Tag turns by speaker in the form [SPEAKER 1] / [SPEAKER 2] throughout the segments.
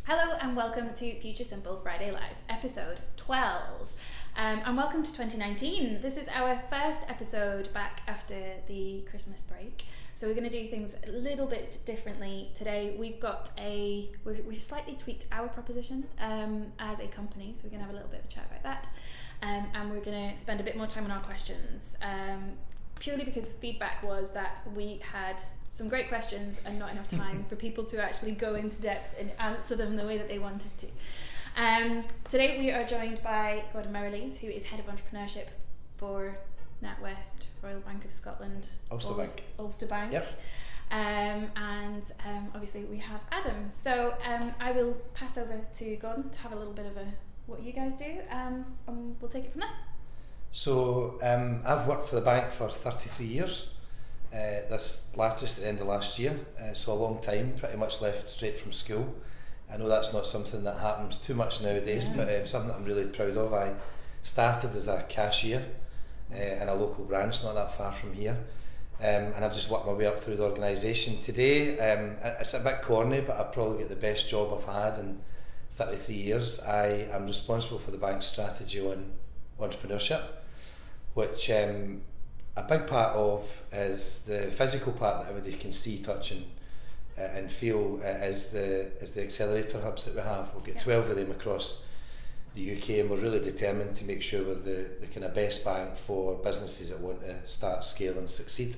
[SPEAKER 1] Hello and welcome to Future Simple Friday Live, episode 12. And welcome to 2019. This is our first episode back after the Christmas break. So we're going to do things a little bit differently today. We've slightly tweaked our proposition as a company, so we're going to have a little bit of a chat about that. And we're going to spend a bit more time on our questions. Purely because feedback was that we had some great questions and not enough time for people to actually go into depth and answer them the way that they wanted to. Today we are joined by Gordon Merrylees, who is Head of Entrepreneurship for NatWest, Royal Bank of Scotland, Ulster Bank. Yep. And obviously we have Adam. So I will pass over to Gordon to have a little bit of what you guys do, and we'll take it from there.
[SPEAKER 2] So I've worked for the bank for 33 years, just at the end of last year, so a long time, pretty much left straight from school. I know that's not something that happens too much nowadays, but something that I'm really proud of. I started as a cashier in a local branch not that far from here, and I've just worked my way up through the organisation. Today, it's a bit corny, but I probably get the best job I've had in 33 years. I am responsible for the bank's strategy on entrepreneurship, which a big part of is the physical part that everybody can see, touch and feel, is the accelerator hubs that we have. We've got 12 of them across the UK, and we're really determined to make sure we're the kind of best bank for businesses that want to start, scale and succeed.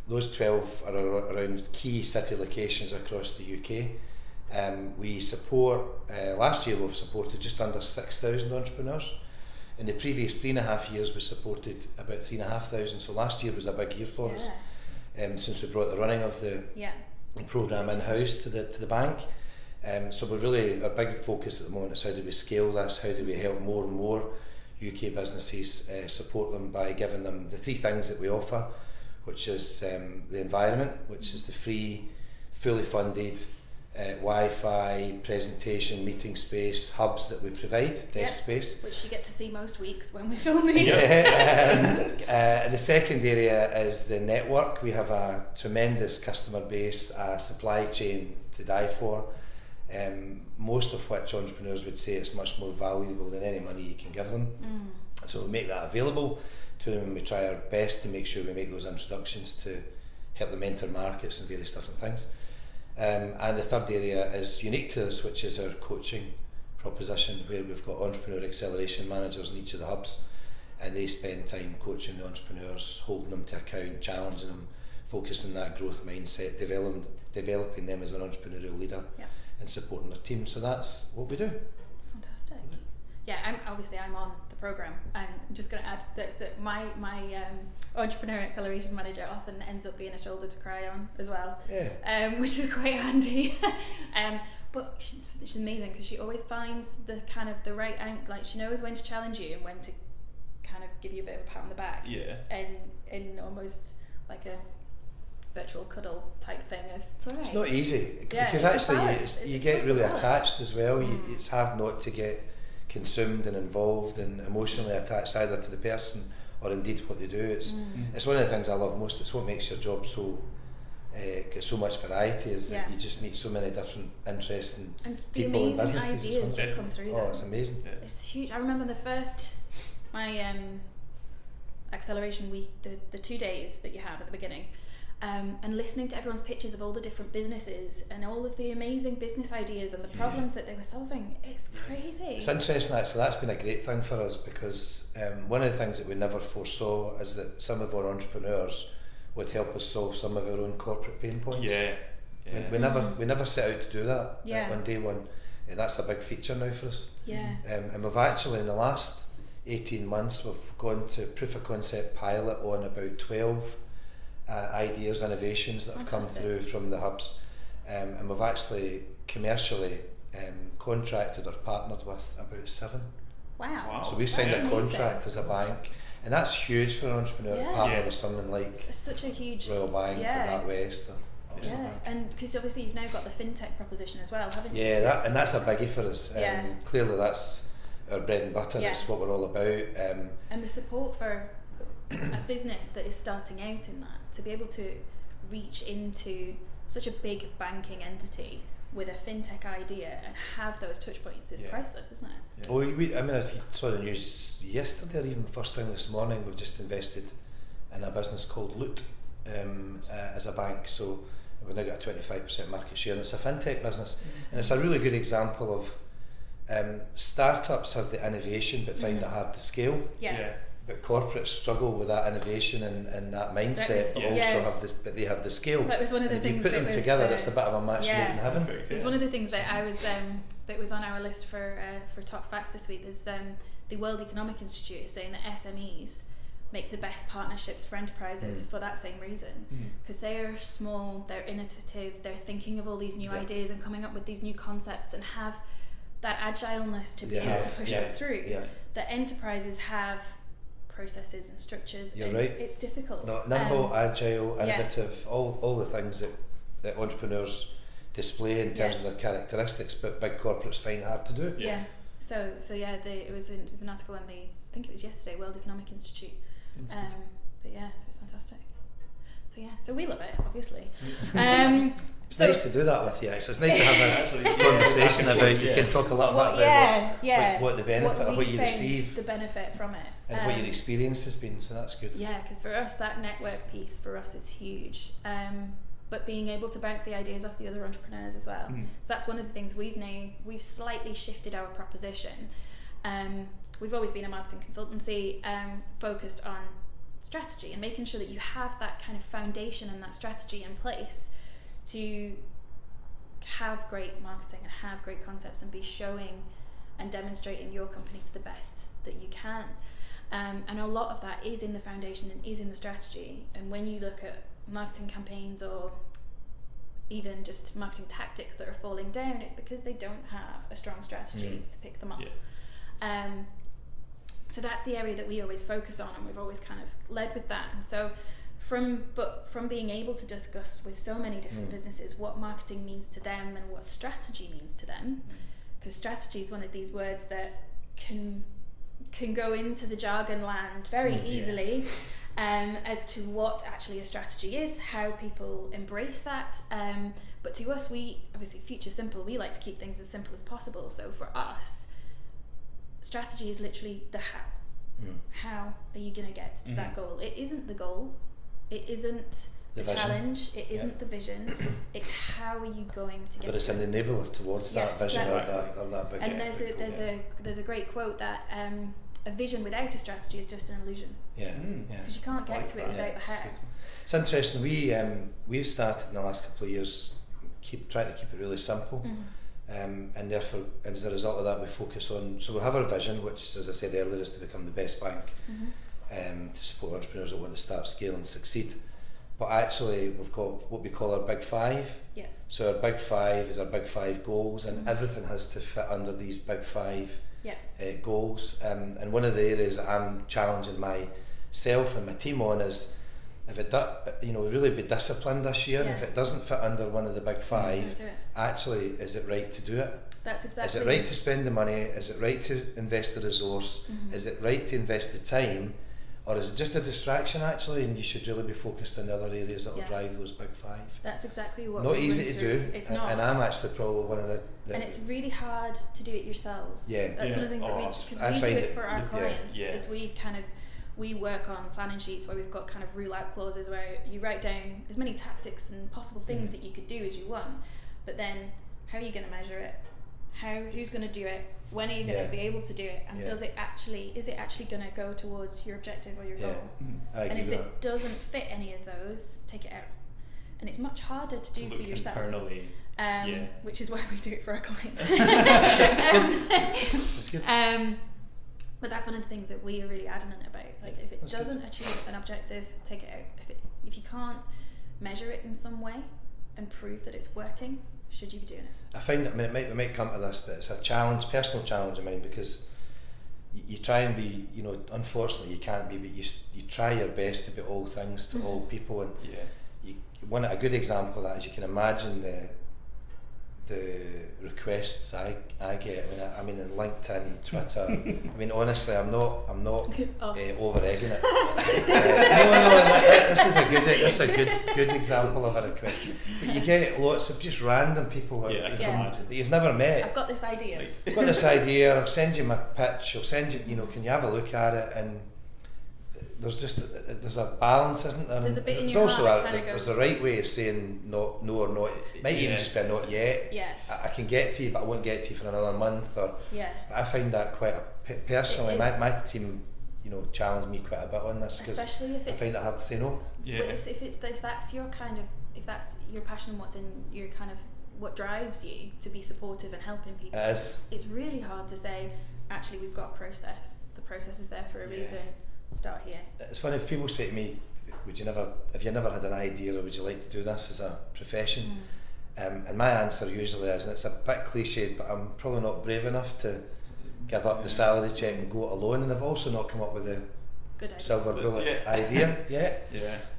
[SPEAKER 2] Those 12 are around key city locations across the UK. We support, last year we've supported just under 6,000 entrepreneurs. In the previous 3.5 years we supported about 3,500, so last year was a big year for us, since we brought the running of the programme in-house to the bank. So we're really, our big focus at the moment is how do we scale this, how do we help more and more UK businesses, support them by giving them the three things that we offer, which is the environment, which is the free, fully funded Wi-Fi, presentation, meeting space, hubs that we provide, desk space.
[SPEAKER 1] Which you get to see most weeks when we film these.
[SPEAKER 2] And the second area is the network. We have a tremendous customer base, a supply chain to die for, most of which entrepreneurs would say it's much more valuable than any money you can give them. So we make that available to them, and we try our best to make sure we make those introductions to help them enter markets and various different things. And the third area is unique to us, which is our coaching proposition, where we've got entrepreneur acceleration managers in each of the hubs, and they spend time coaching the entrepreneurs, holding them to account, challenging them, focusing on that growth mindset, developing them as an entrepreneurial leader, and supporting their team. So that's what we do.
[SPEAKER 1] Fantastic. Yeah, I'm on the programme, and I'm just going to add that my entrepreneur acceleration manager often ends up being a shoulder to cry on as well, which is quite handy. But she's amazing because she always finds the kind of the right angle. Like, she knows when to challenge you and when to kind of give you a bit of a pat on the back. And almost like a virtual cuddle type thing of it's all right.
[SPEAKER 2] It's not easy because actually you get really attached as well. It's hard not to get consumed and involved and emotionally attached either to the person or indeed what they do. It's one of the things I love most. It's what makes your job so get so much variety, is that you just meet so many different interests and people and businesses.
[SPEAKER 1] Ideas that come through.
[SPEAKER 2] It's amazing.
[SPEAKER 1] It's huge. I remember my acceleration week, the 2 days that you have at the beginning. And listening to everyone's pitches of all the different businesses and all of the amazing business ideas and the problems that they were solving. It's crazy.
[SPEAKER 2] It's interesting actually. That's been a great thing for us because one of the things that we never foresaw is that some of our entrepreneurs would help us solve some of our own corporate pain points. We never set out to do that on day one, and that's a big feature now for us. And we've actually, in the last 18 months, we've gone to proof of concept pilot on about 12 ideas, innovations that have come through from the hubs, and we've actually commercially contracted or partnered with about 7.
[SPEAKER 1] Wow.
[SPEAKER 2] So we've signed a contract as a bank, and that's huge for an entrepreneur to partner with someone like
[SPEAKER 1] it's such a huge
[SPEAKER 2] Royal Bank or NatWest or
[SPEAKER 1] and because obviously you've now got the fintech proposition as well, haven't you?
[SPEAKER 2] And that's a biggie for us. Clearly that's our bread and butter. It's what we're all about.
[SPEAKER 1] And the support for a business that is starting out in that, to be able to reach into such a big banking entity with a fintech idea and have those touch points is priceless, isn't it?
[SPEAKER 2] Yeah. Well, I mean, if you saw the news yesterday or even first thing this morning, we've just invested in a business called Loot as a bank. So we've now got a 25% market share, and it's a fintech business, and it's a really good example of startups have the innovation but find it hard to scale. But corporates struggle with that innovation and that mindset, but also have this. But they have the scale.
[SPEAKER 1] That was one of the things.
[SPEAKER 2] You put them together, it's a bit of a match made in heaven.
[SPEAKER 1] It was one of the things that I was that was on our list for top facts this week. There's the World Economic Institute is saying that SMEs make the best partnerships for enterprises for that same reason, because they're small, they're innovative, they're thinking of all these new ideas and coming up with these new concepts and have that agileness to be able to push it through. That enterprises have processes and structures.
[SPEAKER 2] You're right.
[SPEAKER 1] It's difficult.
[SPEAKER 2] No, nimble, agile, innovative, all the things that entrepreneurs display in terms of their characteristics, but big corporates find it hard to do.
[SPEAKER 1] So it was an article on I think it was yesterday, World Economic Institute. So it's fantastic. So we love it, obviously.
[SPEAKER 2] It's nice to do that with you. It's nice to have this conversation about. You can talk a little bit about what the benefit of what you receive,
[SPEAKER 1] the benefit from it,
[SPEAKER 2] and what your experience has been. So that's good.
[SPEAKER 1] Yeah, because for us, that network piece for us is huge. But being able to bounce the ideas off the other entrepreneurs as well. So that's one of the things we've slightly shifted our proposition. We've always been a marketing consultancy focused on strategy and making sure that you have that kind of foundation and that strategy in place to have great marketing and have great concepts and be showing and demonstrating your company to the best that you can. And a lot of that is in the foundation and is in the strategy. And when you look at marketing campaigns or even just marketing tactics that are falling down, it's because they don't have a strong strategy to pick them up. So that's the area that we always focus on, and we've always kind of led with that. And so from being able to discuss with so many different businesses what marketing means to them and what strategy means to them, because strategy is one of these words that can go into the jargon land very easily, as to what actually a strategy is, how people embrace that. But to us, we obviously Future Simple, we like to keep things as simple as possible. So for us, strategy is literally the how. How are you going to get to that goal? It isn't the goal. It isn't the challenge. It isn't the vision. It's how are you going to get.
[SPEAKER 2] But it's an enabler towards that vision of that big.
[SPEAKER 1] And there's a great quote that a vision without a strategy is just an illusion. Because you can't get to it without the how.
[SPEAKER 2] It's interesting. We've started in the last couple of years trying to keep it really simple. And therefore, as a result of that, we focus on. So we have our vision, which, as I said earlier, is to become the best bank, to support entrepreneurs that want to start, scale, and succeed. But actually, we've got what we call our big five. So our big five is our big five goals, and everything has to fit under these big five goals. And one of the areas that I'm challenging myself and my team on is, if it really be disciplined this year. If it doesn't fit under one of the big five, actually, is it right to do it?
[SPEAKER 1] That's exactly.
[SPEAKER 2] Is it right to spend the money? Is it right to invest the resource? Is it right to invest the time? Or is it just a distraction actually, and you should really be focused on the other areas that will drive those big five?
[SPEAKER 1] That's exactly what.
[SPEAKER 2] Not easy to do.
[SPEAKER 1] It's not.
[SPEAKER 2] And I'm actually probably one of the
[SPEAKER 1] and it's really hard to do it yourselves. That's one of the things that because we do it for our clients. Is we work on planning sheets where we've got kind of rule out clauses where you write down as many tactics and possible things that you could do as you want, but then how are you going to measure it? Who's going to do it? When are you going to be able to do it? And is it actually going to go towards your objective or your goal? And if it doesn't fit any of those, take it out. And it's much harder to do for yourself. Internally. Which is why we do it for our clients.
[SPEAKER 2] That's good.
[SPEAKER 1] But that's one of the things that we are really adamant about. Like, if it doesn't achieve an objective, take it out. If you can't measure it in some way and prove that it's working, should you be doing it?
[SPEAKER 2] I find that we might come to this, but it's a challenge, personal challenge of mine, because you try and be, unfortunately you can't be, but you try your best to be all things to all people, and a good example of that is you can imagine the requests I get. I mean in LinkedIn, Twitter. I mean honestly, I'm not over egging it. This is a good example of a request. But you get lots of just random people that you've never met.
[SPEAKER 1] I've got this idea.
[SPEAKER 2] I'll send you my pitch. I'll send you. Can you have a look at it? And there's a balance, isn't there?
[SPEAKER 1] There's a bit in
[SPEAKER 2] there's
[SPEAKER 1] your
[SPEAKER 2] also
[SPEAKER 1] heart
[SPEAKER 2] there's a right way of saying no or not. It might even just be a not yet.
[SPEAKER 1] Yeah.
[SPEAKER 2] I can get to you, but I won't get to you for another month. I find that quite personally. My team, challenge me quite a bit on this, because
[SPEAKER 1] especially if
[SPEAKER 2] I find it hard to say no.
[SPEAKER 1] Yeah. If that's your passion and what's in your kind of what drives you to be supportive and helping people.
[SPEAKER 2] It is.
[SPEAKER 1] It's really hard to say, actually, we've got a process. The process is there for a reason. Start here. It's
[SPEAKER 2] funny if people say to me, have you never had an idea, or would you like to do this as a profession? And my answer usually is, and it's a bit cliched, but I'm probably not brave enough to give up the salary check and go it alone, and I've also not come up with a silver bullet idea yet.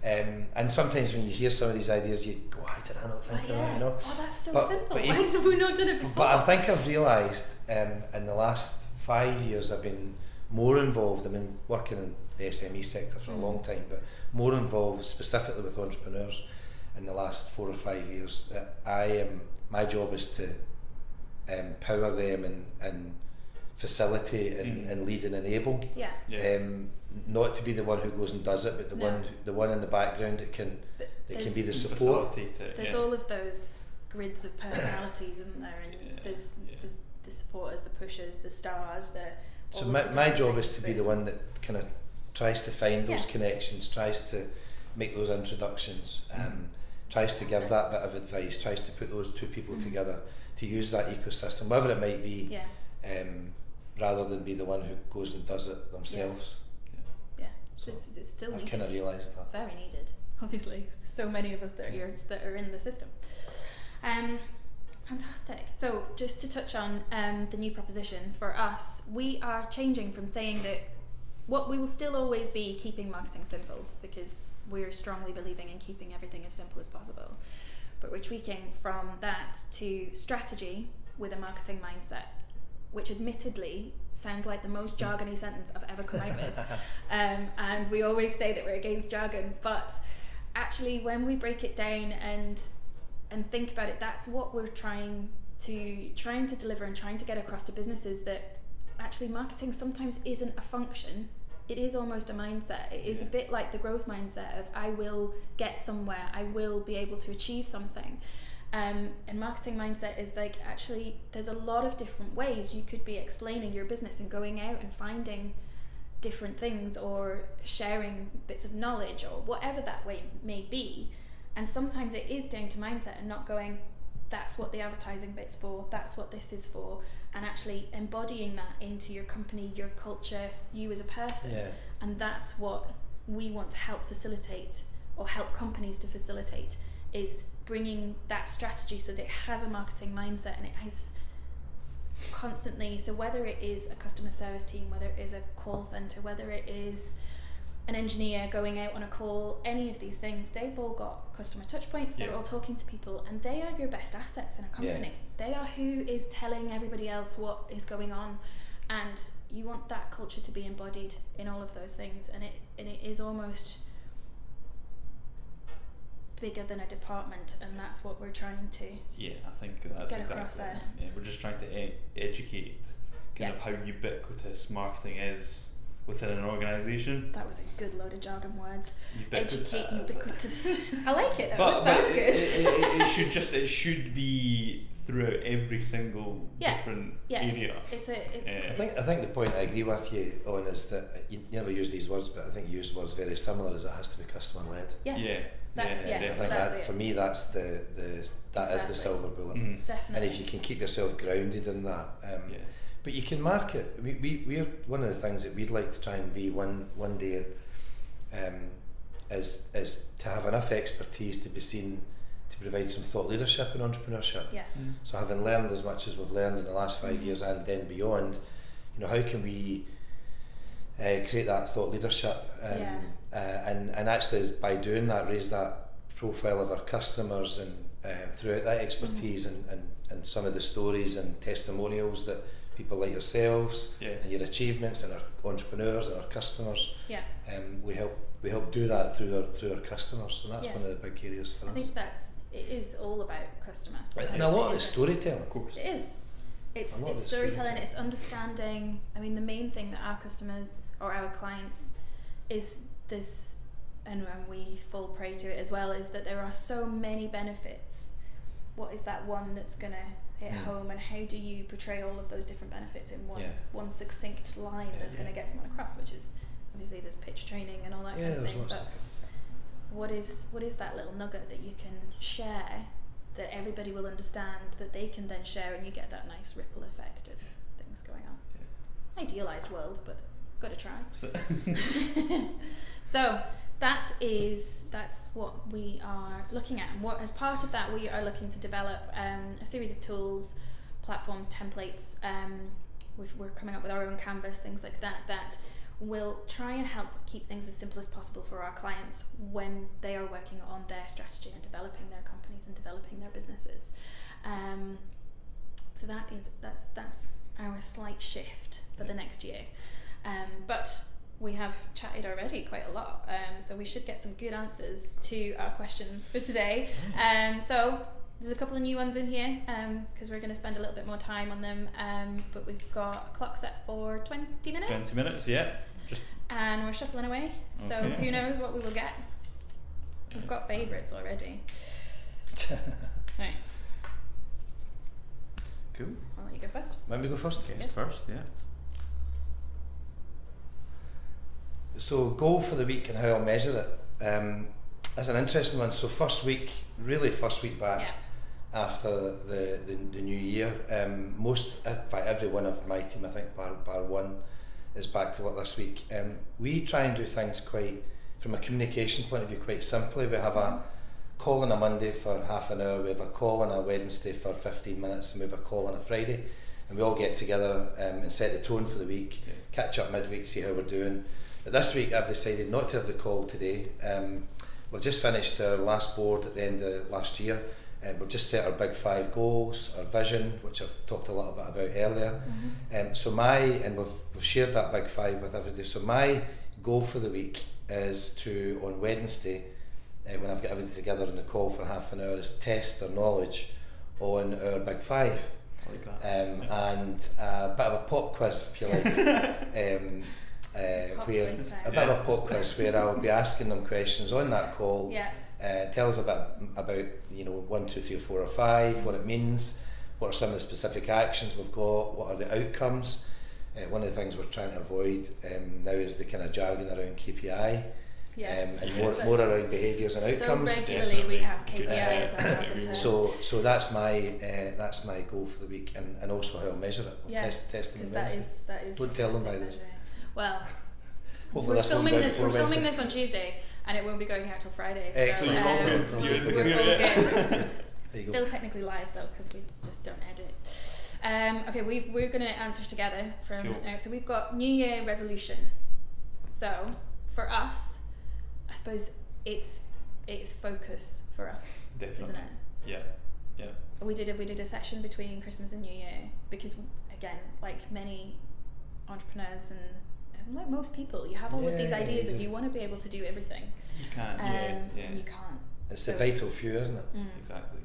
[SPEAKER 2] And sometimes when you hear some of these ideas, you go, why did I not think of that?
[SPEAKER 1] Oh, that's so simple. Why have we not done it before?
[SPEAKER 2] But I think I've realised in the last 5 years I've been more involved. I've been working in the SME sector for a long time, but more involved specifically with entrepreneurs in the last 4 or 5 years. My job is to empower them and facilitate and lead and enable. Not to be the one who goes and does it, but the one in the background that can be the support.
[SPEAKER 1] There's all of those grids of personalities, isn't there? And there's the supporters, the pushers, the stars,
[SPEAKER 2] So my job is to be the one that kind of tries to find those connections, tries to make those introductions, tries to give that bit of advice, tries to put those two people together to use that ecosystem, whatever it might be, rather than be the one who goes and does it themselves. So
[SPEAKER 1] it's still needed.
[SPEAKER 2] I've kind of realised that.
[SPEAKER 1] It's very needed, obviously. There's so many of us that are in the system. Fantastic. So just to touch on the new proposition for us, we are changing from saying that we will still always be keeping marketing simple, because we're strongly believing in keeping everything as simple as possible. But we're tweaking from that to strategy with a marketing mindset, which admittedly sounds like the most jargony sentence I've ever come out with. And we always say that we're against jargon, but actually when we break it down and think about it, that's what we're trying to deliver and trying to get across to businesses, that actually marketing sometimes isn't a function, it is almost a mindset. It is a bit like the growth mindset of I will get somewhere, I will be able to achieve something. And marketing mindset is like, actually there's a lot of different ways you could be explaining your business and going out and finding different things or sharing bits of knowledge or whatever that way may be. And sometimes it is down to mindset and not going, that's what the advertising bit's for, that's what this is for, and actually embodying that into your company, your culture, you as a person. And that's what we want to help facilitate, or help companies to facilitate, is bringing that strategy so that it has a marketing mindset and it has constantly, so whether it is a customer service team, whether it is a call centre, whether it is an engineer going out on a call, any of these things, they've all got customer touch points, they're all talking to people, and they are your best assets in a company. They are who is telling everybody else what is going on, and you want that culture to be embodied in all of those things, and it is almost bigger than a department, and that's what we're trying to
[SPEAKER 3] I think that's
[SPEAKER 1] get across there.
[SPEAKER 3] We're just trying to educate kind of how ubiquitous marketing is within an organisation.
[SPEAKER 1] That was a good load of jargon words.
[SPEAKER 3] Educate,
[SPEAKER 1] ubiquitous. I like it.
[SPEAKER 3] But
[SPEAKER 1] sounds good.
[SPEAKER 3] It should be throughout every single different area.
[SPEAKER 2] I think the point I agree with you on is that you never use these words, but I think you use words very similar, as it has to be customer led.
[SPEAKER 1] I think
[SPEAKER 2] that for me that's is the silver bullet.
[SPEAKER 1] Definitely.
[SPEAKER 2] And if you can keep yourself grounded in that, but you can market. We're one of the things that we'd like to try and be one day is to have enough expertise to be seen to provide some thought leadership in entrepreneurship. So having learned as much as we've learned in the last 5 years and then beyond, how can we create that thought leadership and actually by doing that raise that profile of our customers throughout that expertise and some of the stories and testimonials that people like yourselves and your achievements and our entrepreneurs and our customers. We help do that through our customers, so that's one of the big areas for us.
[SPEAKER 1] I think it is all about customer.
[SPEAKER 2] And a lot of it's storytelling, of
[SPEAKER 1] course. It is. It's storytelling, it's understanding. I mean, the main thing that our customers or our clients is this, and we fall prey to it as well, is that there are so many benefits. What is that one that's going to hit home, and how do you portray all of those different benefits in one succinct line that's going to get someone across, which is obviously there's pitch training and all that kind of thing. But what is that little nugget that you can share that everybody will understand, that they can then share, and you get that nice ripple effect of things going on. Idealised world, but got to try. So that's what we are looking at, and what as part of that we are looking to develop a series of tools, platforms, templates. We're coming up with our own canvas, things like that will try and help keep things as simple as possible for our clients when they are working on their strategy and developing their companies and developing their businesses. So that's our slight shift for the next year. But we have chatted already quite a lot, so we should get some good answers to our questions for today. So there's a couple of new ones in here because we're going to spend a little bit more time on them, but we've got a clock set for 20 minutes.
[SPEAKER 3] 20 minutes, yeah.
[SPEAKER 1] And we're shuffling away, so who knows what we will get. We've got favourites already. Right.
[SPEAKER 3] Cool.
[SPEAKER 1] I'll let you go first.
[SPEAKER 2] When we go first?
[SPEAKER 3] Yes. First, yeah.
[SPEAKER 2] So goal for the week and how I'll measure it. That's an interesting one. So first week back after the new year. In fact, every one of my team, I think, bar one, is back to work this week. We try and do things quite, from a communication point of view, quite simply. We have a call on a Monday for half an hour, we have a call on a Wednesday for 15 minutes, and we have a call on a Friday, and we all get together and set the tone for the week, catch up midweek, see how we're doing. But this week I've decided not to have the call today. We've just finished our last board at the end of last year. We've just set our big 5 goals, our vision, which I've talked a little bit about earlier. And we've shared that big 5 with everybody. So my goal for the week is to, on Wednesday, when I've got everybody together on the call for half an hour, is test their knowledge on our big 5.
[SPEAKER 3] I like that.
[SPEAKER 2] And a bit of a pop quiz, if you like. A bit of a pop quiz where I'll be asking them questions on that call. Tell us about 1, 2, 3, 4 or 5, what it means, what are some of the specific actions we've got, what are the outcomes. One of the things we're trying to avoid now is the kind of jargon around KPI. And more around behaviours and outcomes.
[SPEAKER 1] So regularly we have KPIs.
[SPEAKER 2] So that's my goal for the week, and also how I'll measure it. We'll test them on Wednesday.
[SPEAKER 1] That is
[SPEAKER 2] don't tell them by the way.
[SPEAKER 1] Well, we're filming this on Tuesday, and it won't be going out till Friday. So
[SPEAKER 3] you're all good.
[SPEAKER 1] Still technically live though, because we just don't edit. Okay, we're going to answer together from now. So we've got New Year resolution. So for us, I suppose it's focus for us.
[SPEAKER 3] Definitely.
[SPEAKER 1] Isn't it?
[SPEAKER 3] Yeah.
[SPEAKER 1] We did a session between Christmas and New Year because, again, like many entrepreneurs and like most people, you have all of these ideas and you want to be able to do everything.
[SPEAKER 3] You can't.
[SPEAKER 1] And you can't.
[SPEAKER 2] It's the vital few, isn't it?
[SPEAKER 3] Exactly.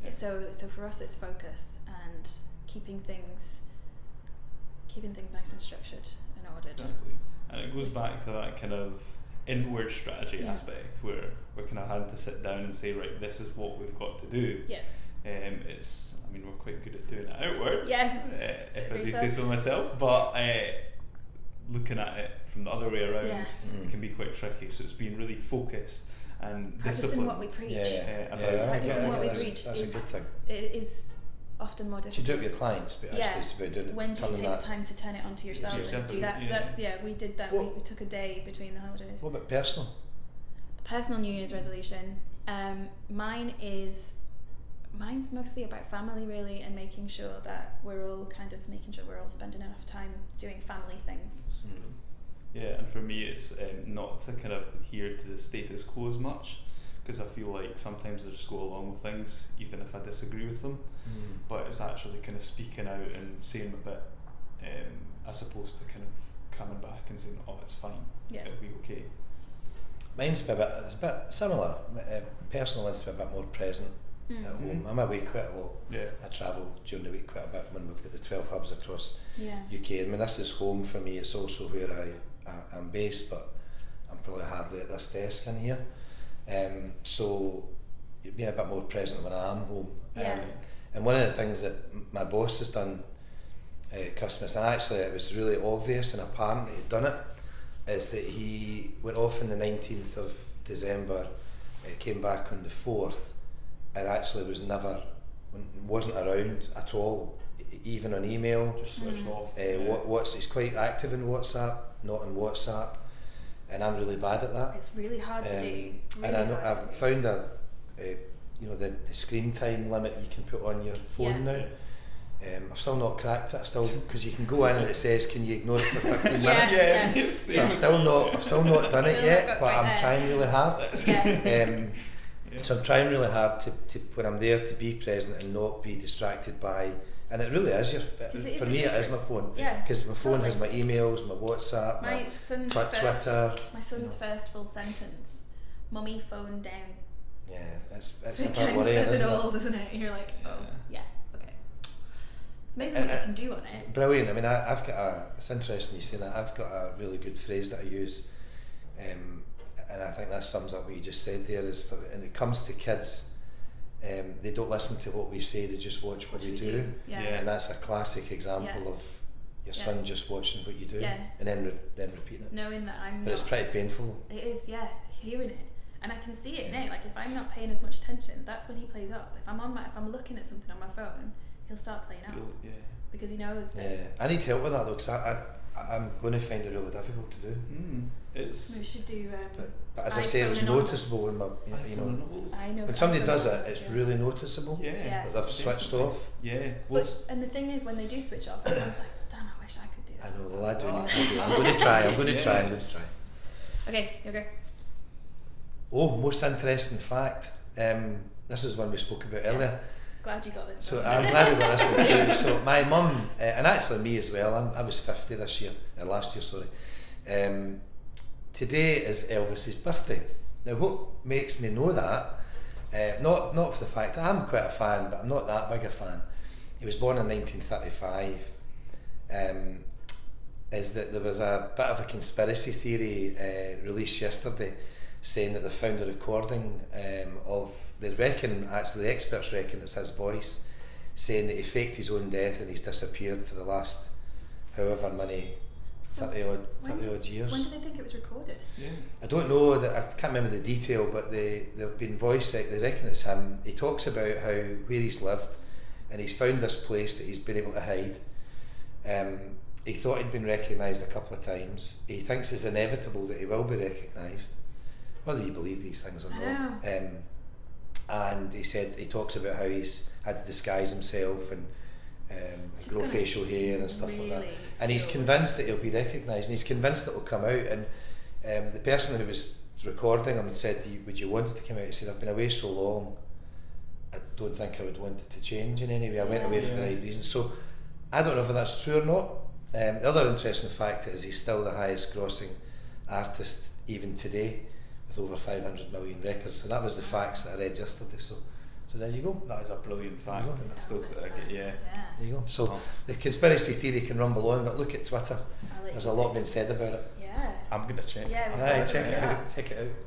[SPEAKER 1] Yeah. So for us, it's focus and keeping things nice and structured and ordered.
[SPEAKER 3] Exactly. And it goes back to that kind of inward strategy aspect where we kind of had to sit down and say, right, this is what we've got to do.
[SPEAKER 1] Yes.
[SPEAKER 3] We're quite good at doing it outwards.
[SPEAKER 1] Yes.
[SPEAKER 3] If I do say so myself, but looking at it from the other way around, it can be quite tricky. So it's being really focused and disciplined.
[SPEAKER 1] Practicing what we preach.
[SPEAKER 2] Practicing
[SPEAKER 1] what we preach.
[SPEAKER 2] That's a good thing.
[SPEAKER 1] It is often more difficult.
[SPEAKER 2] You do it with your clients, but actually it's about doing it.
[SPEAKER 1] When do you take the time to turn it onto yourself and do that? So that's we did that. We took a day between the holidays.
[SPEAKER 2] What about personal?
[SPEAKER 1] Personal New Year's resolution. Mine's mostly about family, really, and making sure that we're all spending enough time doing family things.
[SPEAKER 3] Yeah, and for me it's not to kind of adhere to the status quo as much, because I feel like sometimes I just go along with things even if I disagree with them, but it's actually kind of speaking out and saying a bit, as opposed to kind of coming back and saying, oh, it's fine, it'll be okay.
[SPEAKER 2] Mine's it's a bit similar. Personal one's a bit more present at home. I'm away quite a lot. I travel during the week quite a bit when we've got the 12 hubs across UK. I mean, this is home for me. It's also where I'm based, but I'm probably hardly at this desk in here. So you'd be a bit more present when I am home. And one of the things that my boss has done Christmas, and actually it was really obvious and apparent that he'd done it, is that he went off on the 19th of December, came back on the 4th, and actually wasn't around at all, even on email.
[SPEAKER 3] Just switched off.
[SPEAKER 2] He's quite active in WhatsApp, not on WhatsApp, and I'm really bad at that.
[SPEAKER 1] It's really hard to do. Really,
[SPEAKER 2] and I know I've found the screen time limit you can put on your phone now. I've still not cracked it. Because you can go in and it says, can you ignore it for 15 minutes? So I've still not done it yet, but I'm trying really hard. So I'm trying really hard to when I'm there to be present and not be distracted by. And it really is for me. It is my phone. Because my phone has my emails, my WhatsApp, my Twitter.
[SPEAKER 1] My son's first full sentence: "Mummy, phone down."
[SPEAKER 2] Yeah, it's
[SPEAKER 1] a bit worrying, isn't it? All, doesn't it? You're like, oh yeah, okay. It's amazing what you can do on it.
[SPEAKER 2] Brilliant. I mean, I've got it's interesting you say that. I've got a really good phrase that I use, and I think that sums up what you just said there. Is that when it comes to kids, they don't listen to what we say; they just watch what we do. And that's a classic example of your son just watching what you do and then repeating it.
[SPEAKER 1] Knowing that
[SPEAKER 2] but it's pretty painful.
[SPEAKER 1] It is, hearing it. And I can see it now. Like if I'm not paying as much attention, that's when he plays up. If I'm looking at something on my phone, he'll start playing up. Because he knows that.
[SPEAKER 2] I need help with that though, because I'm going to find it really difficult to do.
[SPEAKER 1] We should do.
[SPEAKER 2] But as I say, it was noticeable in my.
[SPEAKER 1] I know.
[SPEAKER 2] When somebody does it, it's really noticeable. That they've switched off.
[SPEAKER 1] And the thing is, when they do switch off, everyone's like, "Damn, I wish I could do that."
[SPEAKER 2] I know. Well, I do. I'm going to try. I'm going to try.
[SPEAKER 1] Okay, you go.
[SPEAKER 2] Oh, most interesting fact. This is one we spoke about earlier.
[SPEAKER 1] Glad you got this.
[SPEAKER 2] So I'm glad we got this one too. So my mum, and actually me as well, I was 50 last year, sorry. Today is Elvis's birthday. Now what makes me know that, not for the fact that I'm quite a fan, but I'm not that big a fan. He was born in 1935. Is that there was a bit of a conspiracy theory released yesterday saying that they found a recording the experts reckon it's his voice, saying that he faked his own death and he's disappeared for the last however many 30 odd years.
[SPEAKER 1] When did they think it was recorded?
[SPEAKER 2] I don't know, I can't remember the detail, but they've been voiced, they reckon it's him. He talks about where he's lived and he's found this place that he's been able to hide. He thought he'd been recognised a couple of times. He thinks it's inevitable that he will be recognised, whether you believe these things or not. And he talks about how he's had to disguise himself and grow facial hair and stuff like that. And he's convinced that he'll be recognised, and he's convinced that it'll come out. And the person who was recording him said, "Would you want it to come out?" He said, "I've been away so long, I don't think I would want it to change in any way. I went away for the right reason." So I don't know if that's true or not. The other interesting fact is he's still the highest grossing artist even today, with over 500 million records. So that was the facts that I read yesterday. So there you go.
[SPEAKER 3] That is a brilliant fact. And I still there
[SPEAKER 2] you go. So the conspiracy theory can rumble on, but look at Twitter. There's a lot been said about it.
[SPEAKER 3] I'm going to check.
[SPEAKER 2] Check it out.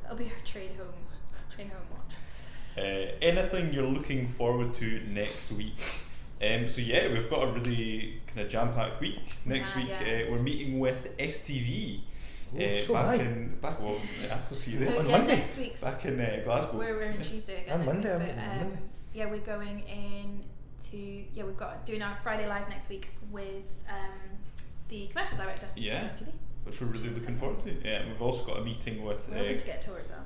[SPEAKER 1] That'll be our train home watch.
[SPEAKER 3] Anything you're looking forward to next week? We've got a really kind of jam-packed week. Next week we're meeting with STV. We'll see you there on Monday.
[SPEAKER 1] Next week's
[SPEAKER 3] back in Glasgow.
[SPEAKER 1] We're in Tuesday again.
[SPEAKER 2] On Monday,
[SPEAKER 1] we're going we've got doing our Friday Live next week with the commercial director of STV.
[SPEAKER 3] Which we're really looking forward to. We've also got a meeting with.
[SPEAKER 1] We're hoping to get a tour as well.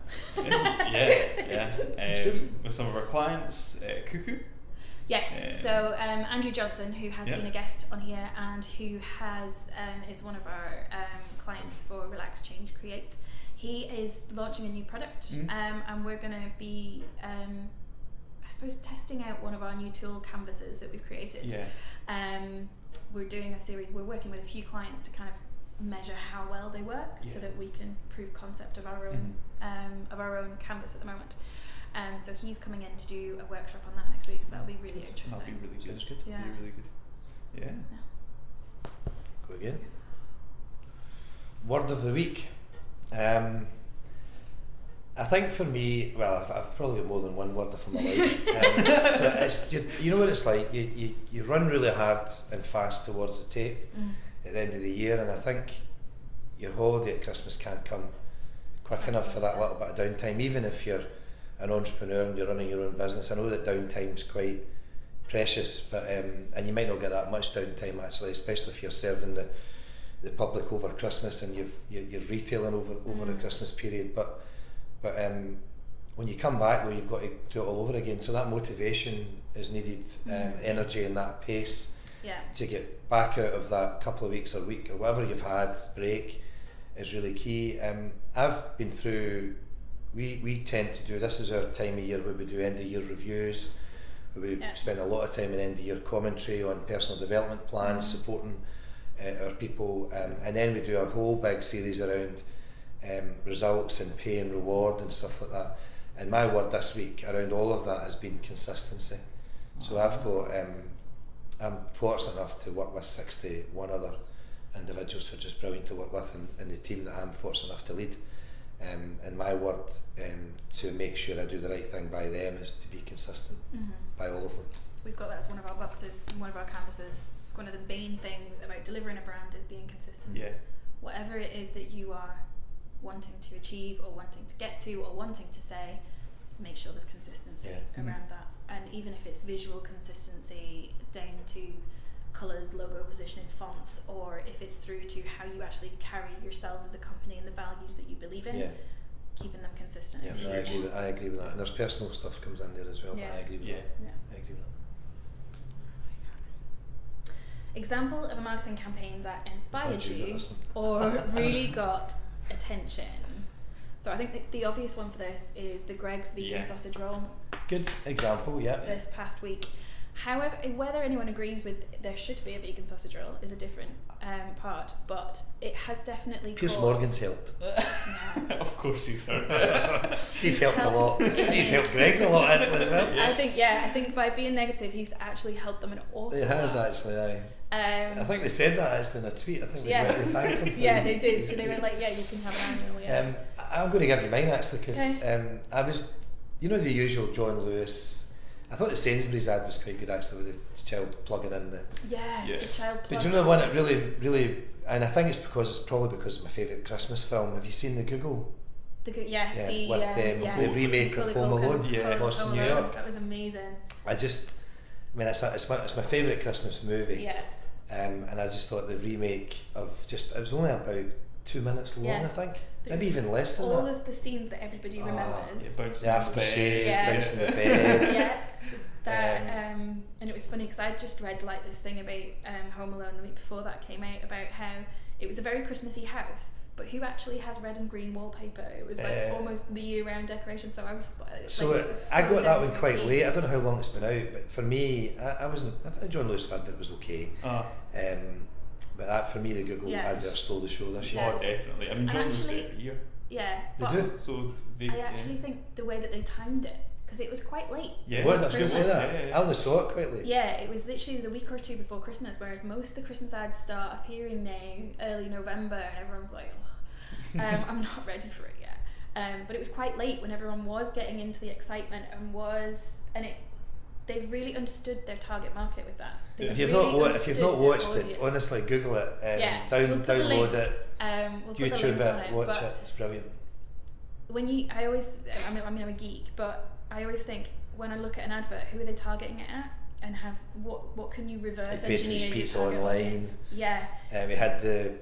[SPEAKER 3] With some of our clients, Cuckoo.
[SPEAKER 1] Yes, so Andrew Johnson, who has been a guest on here and who is one of our clients for Relax, Change, Create. He is launching a new product, and we're going to be, I suppose, testing out one of our new tool canvases that we've created.
[SPEAKER 3] Yeah.
[SPEAKER 1] We're doing a series. We're working with a few clients to kind of measure how well they work, so that we can prove concept of our own canvas at the moment. So he's coming in to do a workshop on that next week. So that'll be really interesting.
[SPEAKER 3] That'll be really good.
[SPEAKER 2] Sounds good.
[SPEAKER 1] Yeah.
[SPEAKER 3] Be really good. Yeah.
[SPEAKER 2] Go again. Word of the week. I think for me, well, I've probably got more than one word if I'm allowed. So it's, you know what it's like. You run really hard and fast towards the tape at the end of the year, and I think your holiday at Christmas can't come quick enough for that little bit of downtime. Even if you're an entrepreneur and you're running your own business, I know that downtime's quite precious, but and you might not get that much downtime actually, especially if you're serving the public over Christmas and you're retailing over the Christmas period. But when you come back, you've got to do it all over again. So that motivation is needed, energy and that pace to get back out of that couple of weeks or week or whatever you've had break is really key. I've been through. We tend to do, this is our time of year where we do end of year reviews, where we spend a lot of time in end of year commentary on personal development plans, supporting our people, and then we do a whole big series around results and pay and reward and stuff like that. And my word this week around all of that has been consistency. So I've got, I'm fortunate enough to work with 61 other individuals who are just brilliant to work with, and the team that I'm fortunate enough to lead. And my word to make sure I do the right thing by them is to be consistent by all of them.
[SPEAKER 1] We've got that as one of our boxes in one of our canvases. It's one of the main things about delivering a brand is being consistent.
[SPEAKER 3] Yeah.
[SPEAKER 1] Whatever it is that you are wanting to achieve or wanting to get to or wanting to say, make sure there's consistency around that. And even if it's visual consistency down to colours, logo, positioning, fonts, or if it's through to how you actually carry yourselves as a company and the values that you believe in, keeping them consistent.
[SPEAKER 2] Yeah, I agree with that. And there's personal stuff comes in there as well, but I agree with that. I agree with that.
[SPEAKER 1] Example of a marketing campaign that inspired you or really got attention. So I think the obvious one for this is the Greg's vegan sausage roll.
[SPEAKER 2] Good example,
[SPEAKER 1] this past week. However, whether anyone agrees with there should be a vegan sausage roll is a different part, but it has definitely
[SPEAKER 2] Piers Morgan's helped.
[SPEAKER 1] Yes.
[SPEAKER 3] Of course he's helped.
[SPEAKER 2] He's helped a lot. He's helped Greg's a lot actually as well.
[SPEAKER 1] I think by being negative he's actually helped them an awful lot.
[SPEAKER 2] It has actually, I think they said that actually in a tweet. I think they thanked him for his,
[SPEAKER 1] they did. So they were like, you can have an annual.
[SPEAKER 2] I'm going to give you mine actually because I was, you know, the usual John Lewis. I thought the Sainsbury's ad was quite good actually, with the child plugging in the
[SPEAKER 1] the child plug.
[SPEAKER 2] But do you know the one that really, and I think it's probably because it's my favourite Christmas film. Have you seen the Google? The remake of Home Alone, Lost in New York.
[SPEAKER 1] That was amazing.
[SPEAKER 2] It's my favourite Christmas movie.
[SPEAKER 1] Yeah.
[SPEAKER 2] And I just thought the remake of it was only about 2 minutes long, I think. Maybe even less than
[SPEAKER 1] all
[SPEAKER 2] that.
[SPEAKER 1] of the scenes that everybody remembers.
[SPEAKER 2] The aftershave, bouncing the bed.
[SPEAKER 1] And it was funny because I just read like this thing about Home Alone the week before that came out about how it was a very Christmassy house, but who actually has red and green wallpaper? It was like almost the year-round decoration. So I was
[SPEAKER 2] I got that one quite late. I don't know how long it's been out, but for me, I thought John Lewis advert was okay. But that, for me, the Google advert stole the show this year.
[SPEAKER 3] Oh, definitely. I mean, John Lewis did it every year.
[SPEAKER 1] Yeah,
[SPEAKER 2] they do.
[SPEAKER 3] So
[SPEAKER 1] I actually think the way that they timed it, because it was quite late.
[SPEAKER 2] I was going to say that. I only saw it quite late.
[SPEAKER 1] Yeah, it was literally the week or two before Christmas, whereas most of the Christmas ads start appearing now, early November, and everyone's like, I'm not ready for it yet. But it was quite late when everyone was getting into the excitement they've really understood their target market with that.
[SPEAKER 2] If you've not watched it, honestly, Google it, download it, YouTube it, watch it. It's brilliant.
[SPEAKER 1] I'm a geek, but I always think when I look at an advert, who are they targeting it at, and have what can you reverse engineer your
[SPEAKER 2] pizza
[SPEAKER 1] target
[SPEAKER 2] online.
[SPEAKER 1] audience? Yeah.
[SPEAKER 2] We had the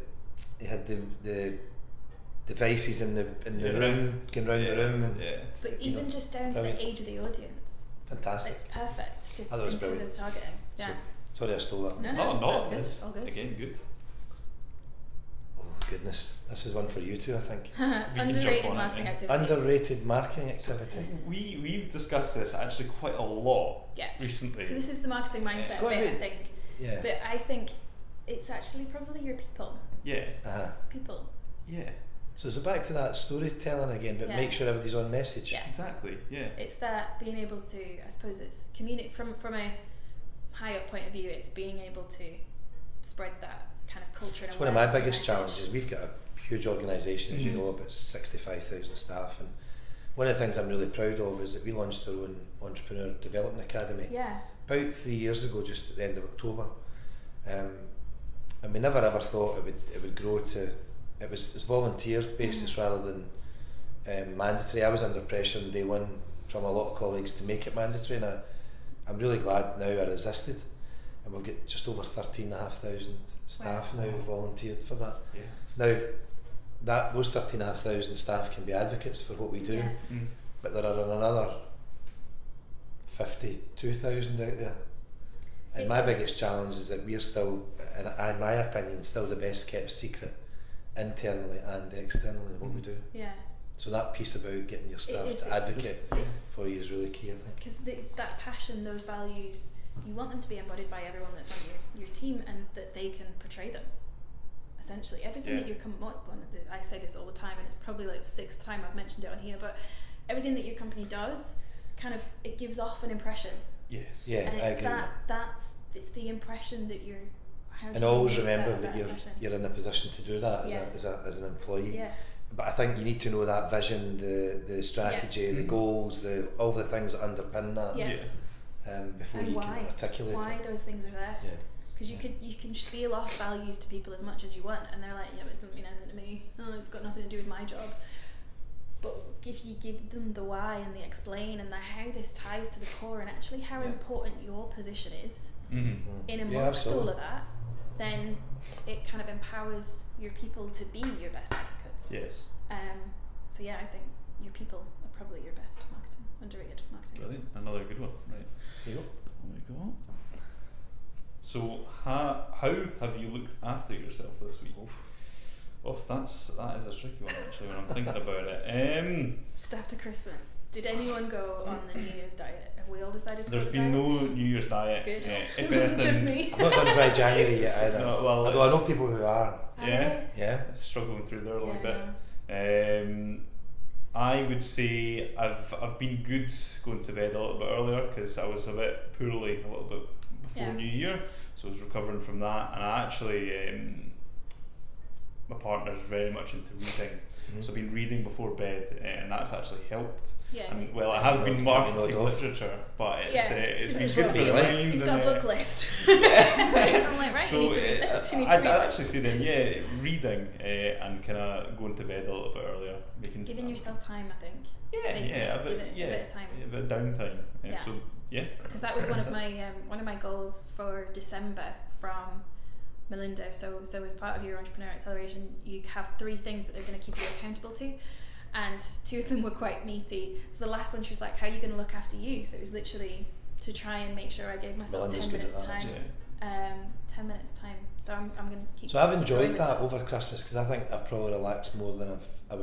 [SPEAKER 2] devices in the room, going round the room.
[SPEAKER 1] But even just down to the age of the audience.
[SPEAKER 2] Fantastic.
[SPEAKER 1] It's perfect, just
[SPEAKER 2] into
[SPEAKER 1] the targeting. Yeah.
[SPEAKER 2] Sorry I stole that.
[SPEAKER 1] No,
[SPEAKER 3] not
[SPEAKER 1] that's good. All good.
[SPEAKER 3] Again, good.
[SPEAKER 2] Oh, goodness, this is one for you two, I think.
[SPEAKER 1] Underrated marketing activity.
[SPEAKER 2] Underrated marketing activity.
[SPEAKER 3] We've discussed this actually quite a lot recently.
[SPEAKER 1] So this is the marketing mindset bit, I think.
[SPEAKER 2] Yeah.
[SPEAKER 1] But I think it's actually probably your people.
[SPEAKER 3] Yeah.
[SPEAKER 1] People.
[SPEAKER 3] Yeah.
[SPEAKER 2] So it's back to that storytelling again, but make sure everybody's on message.
[SPEAKER 1] Yeah.
[SPEAKER 3] Exactly. Yeah.
[SPEAKER 1] It's that being able to, I suppose it's communicate from a higher point of view, it's being able to spread that kind of culture.
[SPEAKER 2] It's one of my biggest challenges. We've got a huge organisation, as you know, about 65,000 staff, and one of the things I'm really proud of is that we launched our own Entrepreneur Development Academy about 3 years ago, just at the end of October, and we never ever thought it would grow to. It's volunteer basis rather than mandatory. I was under pressure on day one from a lot of colleagues to make it mandatory, and I'm really glad now I resisted, and we've got just over 13,500 staff now volunteered for that.
[SPEAKER 3] Yeah.
[SPEAKER 2] Now those 13,500 staff can be advocates for what we do, but there are another 52,000 out there. And my biggest challenge is that we're still, in my opinion, still the best kept secret internally and externally in what we do.
[SPEAKER 1] Yeah.
[SPEAKER 2] So that piece about getting your staff to advocate for you is really key, I think.
[SPEAKER 1] Because that passion, those values, you want them to be embodied by everyone that's on your team, and that they can portray them. Essentially, everything that you come up on, I say this all the time, and it's probably like the 6th time I've mentioned it on here, but everything that your company does, kind of, it gives off an impression.
[SPEAKER 3] Yes.
[SPEAKER 2] Yeah,
[SPEAKER 1] and
[SPEAKER 2] I agree.
[SPEAKER 1] It's the impression that you're.
[SPEAKER 2] And always remember that you're in a position to do that as an employee.
[SPEAKER 1] Yeah.
[SPEAKER 2] But I think you need to know that vision, the strategy, the goals, all the things that underpin that.
[SPEAKER 1] Yeah.
[SPEAKER 2] Before you can articulate
[SPEAKER 1] why those things are there.
[SPEAKER 2] Yeah.
[SPEAKER 1] Because you can spiel off values to people as much as you want, and they're like, yeah, but it doesn't mean anything to me. Oh, it's got nothing to do with my job. But if you give them the why and the explain and the how this ties to the core and actually how important your position is in amongst all of that, then it kind of empowers your people to be your best advocates.
[SPEAKER 3] Yes.
[SPEAKER 1] So yeah, I think your people are probably your best underrated marketing.
[SPEAKER 3] Brilliant. Another good one. Right.
[SPEAKER 2] There you go.
[SPEAKER 3] There we go. So how have you looked after yourself this week? That is a tricky one actually when I'm thinking about it.
[SPEAKER 1] Just after Christmas, did anyone go on the New Year's diet? Have we all decided to
[SPEAKER 3] There's
[SPEAKER 1] go
[SPEAKER 3] been
[SPEAKER 1] diet?
[SPEAKER 3] no New Year's diet.
[SPEAKER 1] Good.
[SPEAKER 3] If
[SPEAKER 1] It wasn't just me.
[SPEAKER 2] I've not done dry January yet either.
[SPEAKER 3] No, well,
[SPEAKER 2] although I know people who are.
[SPEAKER 1] Yeah.
[SPEAKER 3] Struggling through there a little bit. I would say I've been good going to bed a little bit earlier because I was a bit poorly a little bit before New Year, so I was recovering from that, and I actually my partner's very much into reading, so I've been reading before bed, and that's actually helped.
[SPEAKER 1] Yeah,
[SPEAKER 3] and, well, it has been marketing literature, but it's been good for the mind.
[SPEAKER 1] He's got a book list. I'm like, right,
[SPEAKER 3] so
[SPEAKER 1] you need to read this.
[SPEAKER 3] I'd actually say then, reading and kind of going to bed a little bit earlier,
[SPEAKER 1] giving yourself time, I think.
[SPEAKER 3] A bit of time, a bit of downtime. So because
[SPEAKER 1] that was one of my goals for December from Melinda. So as part of your Entrepreneur Acceleration, you have 3 things that they're going to keep you accountable to, and 2 of them were quite meaty. So the last one, she was like, how are you going to look after you? So it was literally to try and make sure I gave myself
[SPEAKER 2] Melinda's
[SPEAKER 1] 10 minutes time. 10 minutes time. So I'm going to keep.
[SPEAKER 2] So I've enjoyed that over Christmas because I think I've probably relaxed more than I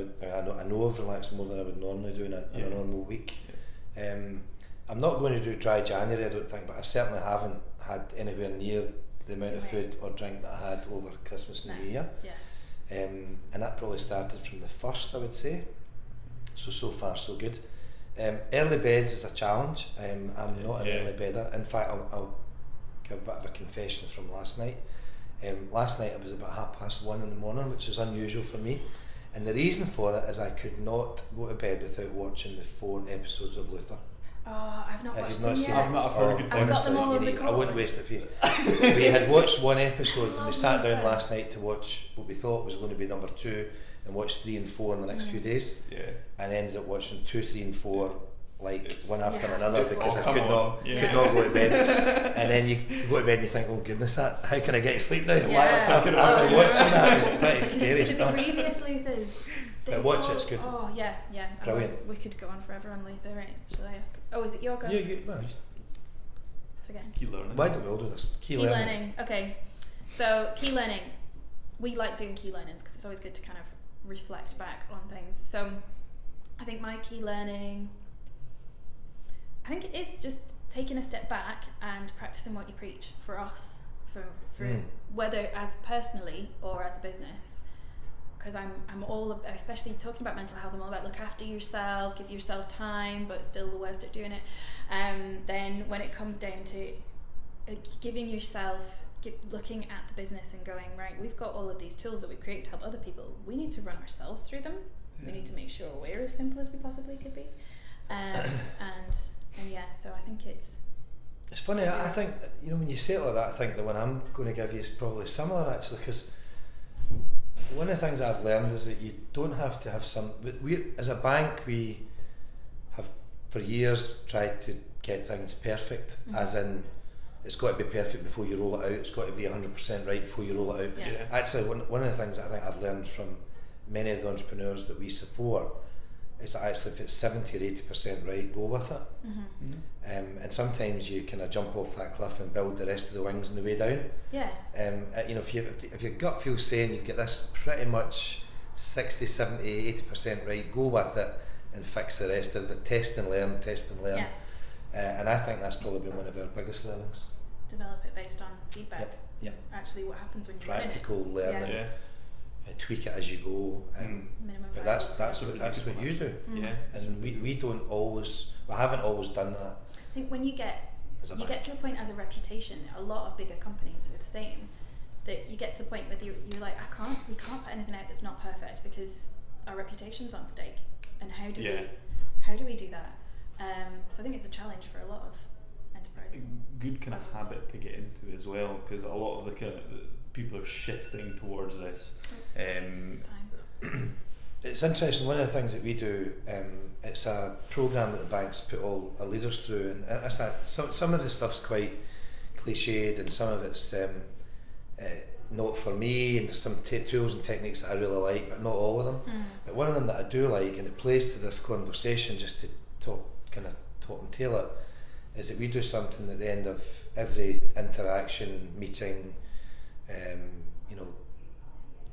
[SPEAKER 2] know I've relaxed more than I would normally do in a normal week. I'm not going to do dry January, I don't think, but I certainly haven't had anywhere near the amount of food or drink that I had over Christmas and New Year. And that probably started from the 1st, I would say. So far so good. Early beds is a challenge. I'm not an early bedder. In fact, I'll give a bit of a confession from last night. Last night it was about 1:30 in the morning, which is unusual for me. And the reason for it is I could not go to bed without watching the 4 episodes of Luther.
[SPEAKER 1] Oh, I've not watched them yet.
[SPEAKER 3] I've heard good things.
[SPEAKER 1] I've got them all
[SPEAKER 2] Honestly, I wouldn't waste it for you. We had watched 1 episode and we sat down last night to watch what we thought was going to be number 2 and watched 3 and 4 in the next few days. And ended up watching 2, 3 and 4 one after another because I could not go to bed. And then you go to bed and you think, oh goodness, how can I get to sleep now? After watching that, it was pretty scary stuff.
[SPEAKER 1] The previous Luthers,
[SPEAKER 2] watch it, it's good.
[SPEAKER 1] Oh yeah.
[SPEAKER 2] Brilliant.
[SPEAKER 1] We could go on forever on Luther, right? Shall I ask? Oh, is it your go?
[SPEAKER 2] Well,
[SPEAKER 1] Forget.
[SPEAKER 3] Key learning.
[SPEAKER 2] Why don't we all do this? Key learning.
[SPEAKER 1] Okay. So key learning. we like doing key learnings because it's always good to kind of reflect back on things. So I think my key learning, I think it's just taking a step back and practicing what you preach for us, for whether as personally or as a business. Because I'm all, especially talking about mental health, I'm all about look after yourself, give yourself time, but still the worst at doing it. Then when it comes down to giving yourself, looking at the business and going, right, we've got all of these tools that we've created to help other people. We need to run ourselves through them. We need to make sure we're as simple as we possibly could be. And yeah, so I think it's
[SPEAKER 2] funny. I think, you know, when you say it like that, I think the one I'm going to give you is probably similar, actually, because one of the things I've learned is that you don't have to have we as a bank, we have for years tried to get things perfect, as in it's got to be perfect before you roll it out, it's got to be 100% right before you roll it out.
[SPEAKER 1] Yeah.
[SPEAKER 2] Actually, one of the things that I think I've learned from many of the entrepreneurs that we support is that actually if it's 70 or 80% right, go with it. And sometimes you kind of jump off that cliff and build the rest of the wings on the way down.
[SPEAKER 1] Yeah.
[SPEAKER 2] You know, if your gut feels saying you've got this pretty much 60, 70, 80% right, go with it and fix the rest of it. Test and learn.
[SPEAKER 1] Yeah.
[SPEAKER 2] And I think that's probably been one of our biggest learnings.
[SPEAKER 1] Develop it based on feedback.
[SPEAKER 2] Yep.
[SPEAKER 1] Actually, what happens when you
[SPEAKER 2] practical learning.
[SPEAKER 3] Yeah.
[SPEAKER 2] Tweak it as you go.
[SPEAKER 1] Minimum.
[SPEAKER 2] But that's what you do.
[SPEAKER 3] Yeah.
[SPEAKER 2] And we haven't always done that.
[SPEAKER 1] I think when you get
[SPEAKER 2] bank.
[SPEAKER 1] to a point as a reputation, a lot of bigger companies are the same. That you get to the point where you're like, we can't put anything out that's not perfect because our reputation's on stake. And how do we do that? So I think it's a challenge for a lot of enterprise.
[SPEAKER 3] Good kind of habit to get into as well, because a lot of the kind of people are shifting towards this.
[SPEAKER 2] It's interesting. One of the things that we do, it's a programme that the banks put all our leaders through, and it's that some of the stuff's quite cliched, and some of it's not for me, and there's some tools and techniques that I really like, but not all of them. But one of them that I do like, and it plays to this conversation, just to top and tail it, is that we do something at the end of every interaction, meeting,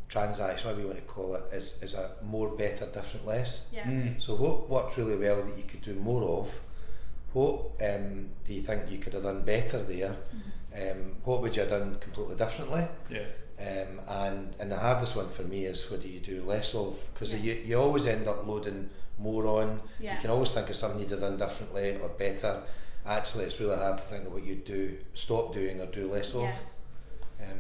[SPEAKER 2] transaction, whatever you want to call it, is a more, better, different, less. So what works really well that you could do more of? What do you think you could have done better there? What would you have done completely differently? And the hardest one for me is what do you do less of? Because you always end up loading more on. You can always think of something you'd have done differently or better. Actually, it's really hard to think of what you'd do, stop doing, or do less of.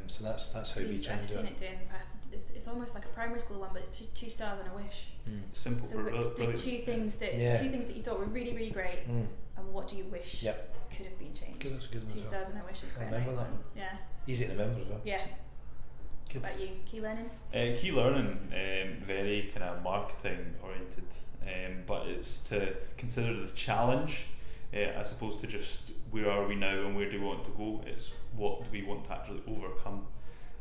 [SPEAKER 2] So that's how we try and do it.
[SPEAKER 1] I've seen it doing past. It's almost like a primary school one, but it's 2 stars and a wish.
[SPEAKER 3] Simple.
[SPEAKER 1] So the two things that you thought were really, really great, and what do you wish could have been changed?
[SPEAKER 2] Good, that's a good one.
[SPEAKER 1] 2 stars and a wish is quite
[SPEAKER 2] remember
[SPEAKER 1] nice.
[SPEAKER 2] that one.
[SPEAKER 1] Yeah.
[SPEAKER 2] Easy to remember as well.
[SPEAKER 1] Yeah.
[SPEAKER 2] Good.
[SPEAKER 1] What about you? Key learning?
[SPEAKER 3] Key learning, very kind of marketing oriented, but it's to consider the challenge as opposed to just where are we now and where do we want to go. It's what do we want to actually overcome.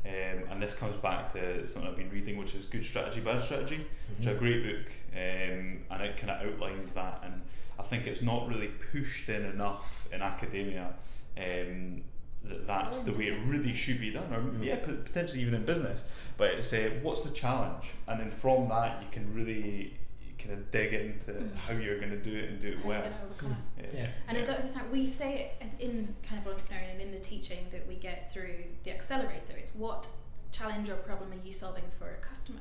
[SPEAKER 3] And this comes back to something I've been reading, which is Good Strategy, Bad Strategy, which is a great book, and it kind of outlines that. And I think it's not really pushed in enough in academia. That's the way it really should be done, or potentially even in business. But it's what's the challenge, and then from that you can really kind of dig into how you're going to do it and do it well. And I thought at this time we say it in kind of entrepreneurial and in the teaching that we get through the accelerator. It's what challenge or problem are you solving for a customer?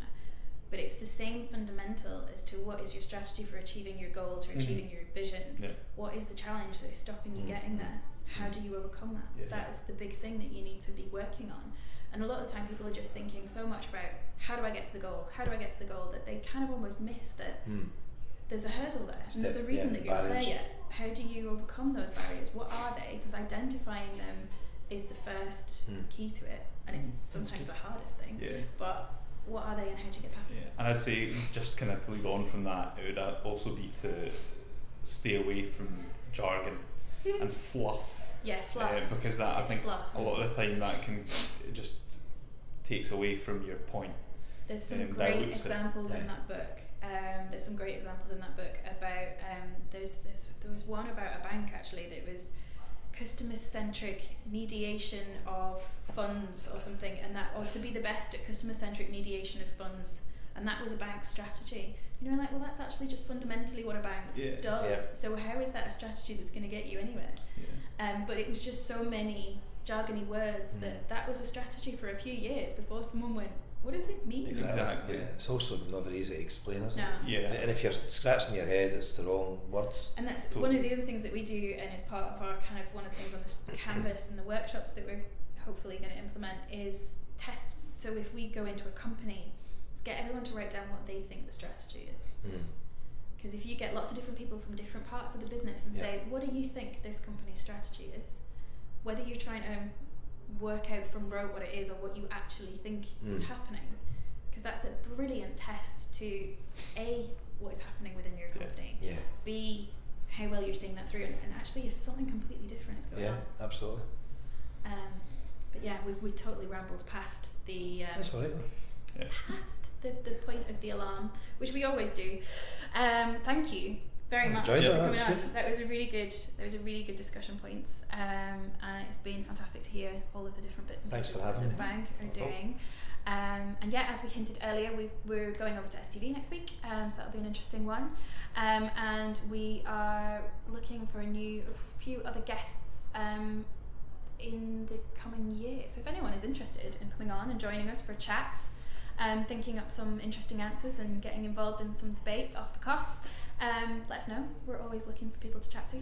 [SPEAKER 3] But it's the same fundamental as to what is your strategy for achieving your goal, to achieving your vision. What is the challenge that is stopping you getting there? How do you overcome that? That's the big thing that you need to be working on. And a lot of the time people are just thinking so much about how do I get to the goal? How do I get to the goal? That they kind of almost miss that there's a hurdle there. And there's a reason that you're not there yet. How do you overcome those barriers? What are they? Because identifying them is the first key to it. And it's sometimes the hardest thing. But what are they and how do you get past them? And I'd say just kind of to lead on from that, it would also be to stay away from jargon and fluff.
[SPEAKER 1] Fluff.
[SPEAKER 3] Because that
[SPEAKER 1] it's
[SPEAKER 3] I think
[SPEAKER 1] fluff.
[SPEAKER 3] a lot of the time that can just takes away from your point.
[SPEAKER 1] There's some great examples in that book. There's some great examples in that book about there was one about a bank actually that was customer-centric mediation of funds or something, and that, or to be the best at customer-centric mediation of funds, and that was a bank's strategy. You know, like, well, that's actually just fundamentally what a bank does.
[SPEAKER 2] Yeah.
[SPEAKER 1] So how is that a strategy that's going to get you anywhere? But it was just so many jargony words that was a strategy for a few years before someone went, what does it mean?
[SPEAKER 3] Exactly.
[SPEAKER 2] Yeah. It's also not very easy to explain, is it?
[SPEAKER 1] No.
[SPEAKER 3] Yeah.
[SPEAKER 2] And if you're scratching your head, it's the wrong words.
[SPEAKER 1] And that's one of the other things that we do, and as part of our kind of one of the things on this canvas and the workshops that we're hopefully going to implement is test. So if we go into a company, let's get everyone to write down what they think the strategy is. Because if you get lots of different people from different parts of the business and say, what do you think this company's strategy is? Whether you're trying to work out from rote what it is or what you actually think is happening, because that's a brilliant test to A, what is happening within your company, B, how well you're seeing that through, and actually if something completely different is going on.
[SPEAKER 2] Yeah, absolutely.
[SPEAKER 1] But yeah, we totally rambled past the
[SPEAKER 2] That's all right.
[SPEAKER 1] past the point of the alarm, which we always do. Thank you very much for
[SPEAKER 2] enjoyed that.
[SPEAKER 1] coming
[SPEAKER 2] That
[SPEAKER 1] on.
[SPEAKER 2] was good.
[SPEAKER 1] That was a really good discussion points, and it's been fantastic to hear all of the different bits and
[SPEAKER 2] Thanks
[SPEAKER 1] pieces
[SPEAKER 2] for having
[SPEAKER 1] that the
[SPEAKER 2] me.
[SPEAKER 1] bank are doing. And yeah, as we hinted earlier, we're going over to STV next week, so that'll be an interesting one. And we are looking for a few other guests in the coming year. So if anyone is interested in coming on and joining us for a chat, thinking up some interesting answers and getting involved in some debate off the cuff, let us know. We're always looking for people to chat to.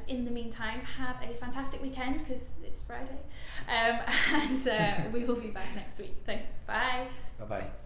[SPEAKER 1] In the meantime, have a fantastic weekend because it's Friday, and we will be back next week. Thanks. Bye.
[SPEAKER 2] Bye-bye.